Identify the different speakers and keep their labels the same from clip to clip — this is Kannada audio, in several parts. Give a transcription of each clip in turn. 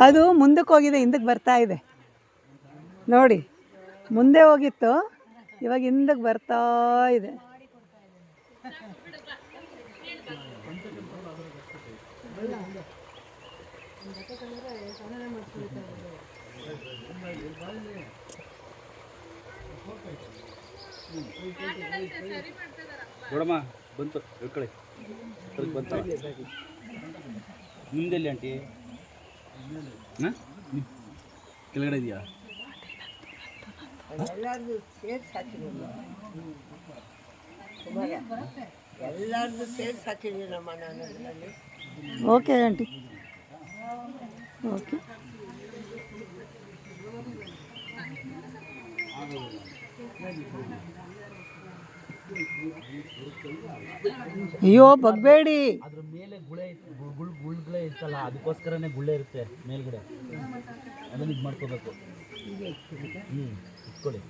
Speaker 1: ಅದು ಮುಂದಕ್ಕೆ ಹೋಗಿದೆ, ಹಿಂದಕ್ಕೆ ಬರ್ತಾ ಇದೆ ನೋಡಿ. ಮುಂದೆ ಹೋಗಿತ್ತು, ಇವಾಗ ಹಿಂದಕ್ಕೆ ಬರ್ತಾ ಇದೆ.
Speaker 2: ನೋಡಮ್ಮ ಬಂತು ಹೇಳ್ಕೊಳ್ಳಿ ಬಂತು ನಿಮ್ದೆಲ್ಲಿ ಆಂಟಿ ಕೆಳಗಡೆ ಇದೆಯಾ?
Speaker 3: ಎಲ್ಲರದು ಸೇರಿಸಿ ಹಾಕಿದ್ದೀನಮ್ಮ ನಾನು ಅದರಲ್ಲಿ.
Speaker 1: Okay aunty, okay. ಅಯ್ಯೋ ಬಗ್ಬೇಡಿ.
Speaker 2: ಅದ್ರ ಮೇಲೆ ಗುಳ್ಳೆ ಇರ್ತಲ್ಲ, ಅದಕ್ಕೋಸ್ಕರನೇ ಗುಳ್ಳೆ ಇರುತ್ತೆ ಮೇಲ್ಗಡೆ, ಅದನ್ನ ಇದು ಮಾಡ್ಕೋಬೇಕು. ಇಟ್ಕೊಳ್ಳಿ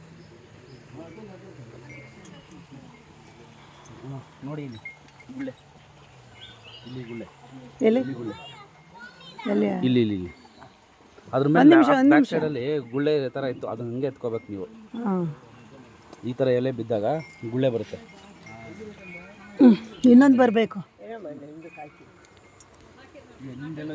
Speaker 2: ನೋಡಿ ಇಲ್ಲಿ ಗುಳ್ಳೆ, ಇಲ್ಲಿ ಗುಳ್ಳೆ,
Speaker 1: ಎಲ್ಲಿ
Speaker 2: ಗುಳ್ಳೆ
Speaker 1: ಎಲ್ಲಿ
Speaker 2: ಇಲ್ಲಿ ಇಲ್ಲಿ ಇಲ್ಲಿ ಅದ್ರ ಮೇಲೆ ಬ್ಯಾಕ್ ಸೈಡಲ್ಲಿ ಗುಳ್ಳೆ ಥರ ಇತ್ತು, ಅದನ್ನ ಹಂಗೆ ಎತ್ಕೋಬೇಕು ನೀವು. ಈ ಥರ ಎಲೆ ಬಿದ್ದಾಗ ಗುಳ್ಳೆ ಬರುತ್ತೆ.
Speaker 1: ಇನ್ನೊಂದು ಬರಬೇಕು.
Speaker 3: ಏನಮ್ಮ ನಿಮ್ದು ಕಾಯ್ತು.
Speaker 2: ನಿಮ್ದೆಲ್ಲ